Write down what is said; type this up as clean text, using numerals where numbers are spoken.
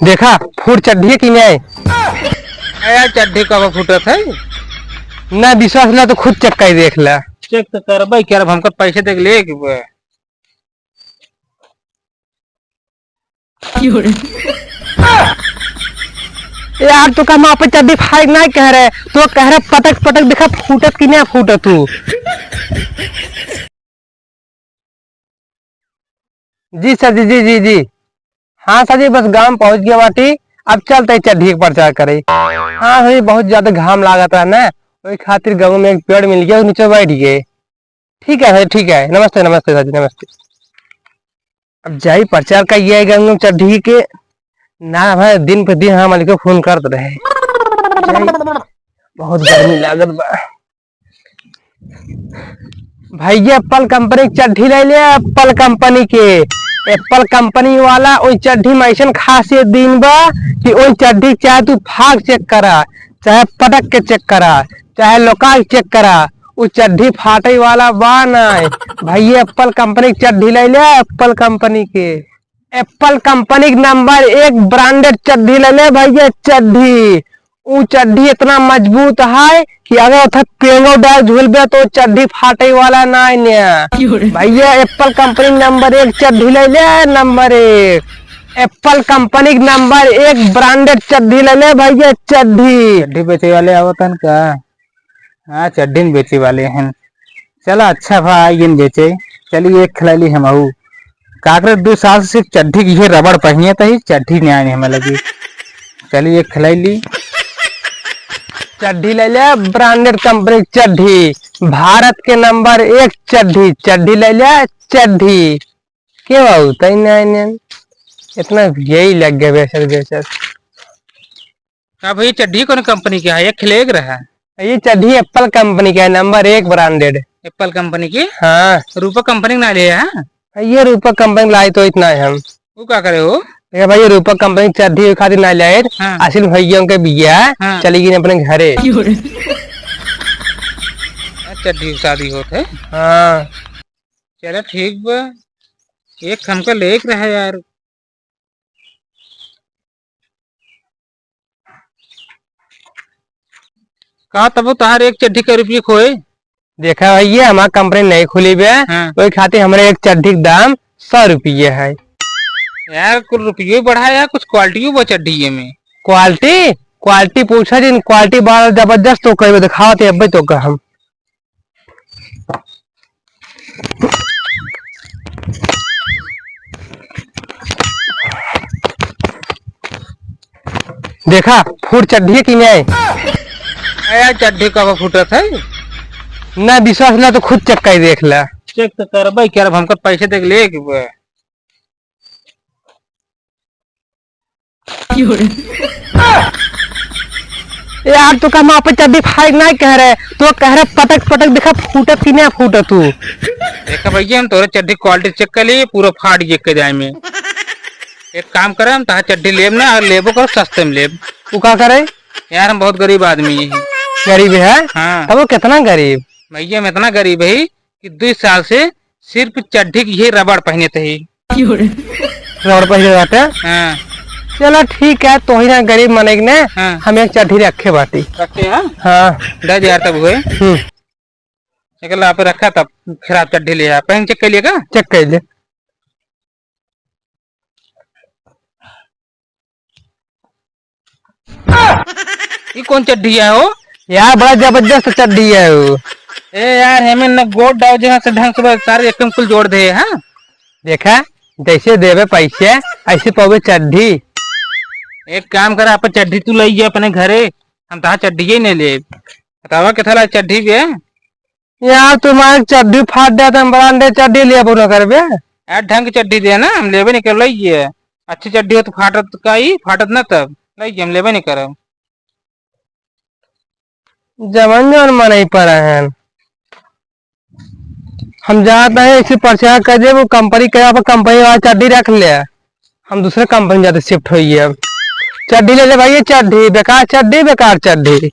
देखा फूट चड्ढी की नहीं यार चड्ढी कब फूटत है। ना विश्वास ना तो खुद चेक कर देख ला। चेक तो करबे क्या हमको पैसे देख ले यार तो हम आप चड्ढी फाइट नहीं कह रहे तो कह रहे पटक पटक देखा फूटत की नहीं फूटत तू। जी सर जी जी जी जी हाँ सर जी बस गांव पहुंच गया बाटी। अब चलते चड्ढी पर प्रचार करे। हाँ भाई बहुत ज्यादा घाम लागत है ना वही खातिर गाँव में एक पेड़ मिल गया नीचे बैठ गए। ठीक है ठीक है नमस्ते नमस्ते सर जी नमस्ते। अब जाई प्रचार का ये गाँव चड्ढी के ना भाई दिन पे दिन हम को फोन कर रहे बहुत गर्मी लागत बा। भैया एप्पल कंपनी की चड्ढी ले ले एप्पल कंपनी के एप्पल कंपनी वाला वही चड्ढी में ऐसा खासियत दिन बा कि वही चड्ढी चाहे तू फाग चेक करा चाहे पटक के चेक करा चाहे लोकाल चेक करा वो चड्ढी फाटे वाला बा नहीं। भैया एप्पल कंपनी की चड्ढी ले ले एप्पल कंपनी के एप्पल कंपनी नंबर 1 ब्रांडेड चड्ढी ले ले भैया चड्ढी। वो चड्ढी इतना मजबूत है कि अगर उधर पेंगो डाल झूलबे तो चड्ढी फाटे वाला नहीं भैया एप्पल कंपनी नंबर 1 चड्ढी ले ले number 1 Apple company number 1 branded चड्ढी ले ले भैया चड्ढी। चड्ढी बेचे वाले आवतन का। हाँ चड्ढी बेचे वाले हैं चलो अच्छा भाई इन बेचे चलिए एक खिलाली हम काकर 2 साल से चड्ढी की रबड़ पहनिए तो ही चड्ढी नहीं आनी हमें लगी। चलिए एक खिलाई ली चड्ढी ले ले ब्रांडेड कंपनी चड्ढी भारत के नंबर 1 चड्ढी चड्ढी ले ले चड्ढी क्यों होता ही नहीं इतना यही लग गया बेसर बेसर। क्या भाई चड्ढी कौन कंपनी की है ये खिलेग रहा है। ये चड्ढी एप्पल कंपनी का है नंबर 1 ब्रांडेड एप्पल कंपनी की। हाँ रूपा कंपनी ना ले ये रूपक कंपनी लाई तो इतना है हम वो क्या करे हो भाई रूपक कंपनी चड्ढी खातिर ना लाए असिल भैया के बिया चली गई अपने घरे चड्ढी शादी होते। हाँ चलो ठीक बा एक हमको लेक रहा यार। कहा तब तार एक चड्ढी का रुपये खोए। देखा भैया हमारी कंपनी नहीं खुली हुई है वही खातिर हमारे एक चड्ढी का दाम 100 रुपये है। यार कुछ रुपये बढ़ा यार कुछ क्वालिटी वो चड्ढी में क्वालिटी क्वालिटी पूछा जी क्वालिटी बड़ा जबरदस्त तो कहीं दिखाते अब तो का हम देखा फूट चड्ढी की नहीं यार चड्ढी कब फूटत है। ना विश्वास ना तो खुद चेक कर देख ला। चेक तो करबे क्या हमको पैसे देख ले यार तो हम आप चड्ढी फाइट नहीं कह रहे तो कह रहे पटक पटक देखा फूटत की नहीं फूटत तू। देखा भैया हम तोरे चड्ढी क्वालिटी चेक कर लिए पूरा फाट जे के जाए में एक काम करे हम तहा चड्ढी लेब ना और लेबो करो सस्ते में लेब। वो क्या करे यार हम बहुत गरीब आदमी है। गरीब है हाँ तब वो कितना गरीब भैया हम इतना गरीब है कि 2 साल से सिर्फ चड्ढी की ही रबड़ पहने थे रबड़ पहने जाते। हाँ चलो ठीक है तो ही ना गरीब मने ने हाँ। हम एक चड्ढी रखे बाटी रखे हैं हाँ 10,000 तब हुए चल आप रखा तब खराब चड्ढी ले पहन चेक कर लिएगा चेक कर ले। ये कौन चड्ढी है हो यार बड़ा जबरदस्त चड्ढी है वो। ए यार हमें न गोट डाव जहाँ से ढंग से सारे एकदम कुल जोड़ दे। हाँ देखा जैसे देवे पैसे ऐसे पावे चड्ढी। एक काम कर आप चड्ढी तू लाई अपने घरे हम तहा चड्ढी ही नहीं ले बतावा कितना चड्ढी भी है। यार तुम्हारे चड्ढी फाट दिया तो ब्रांडेड चड्ढी लिया बोलो करबे यार ढंग की चड्ढी दे ना हम लेबे नहीं कर लाइए अच्छी चड्ढी हो तो फाटत का ही फाटत ना तब लाइए हम लेबे नहीं करब। जमन जमन मन नहीं पड़ा है हम जाते हैं इसी प्रचार कर दे वो कंपनी कंपनी वाला चड्ढी रख ले हम दूसरे कंपनी जाते शिफ्ट हुई है। चड्ढी ले ले भाई चड्ढी बेकार चड्ढी।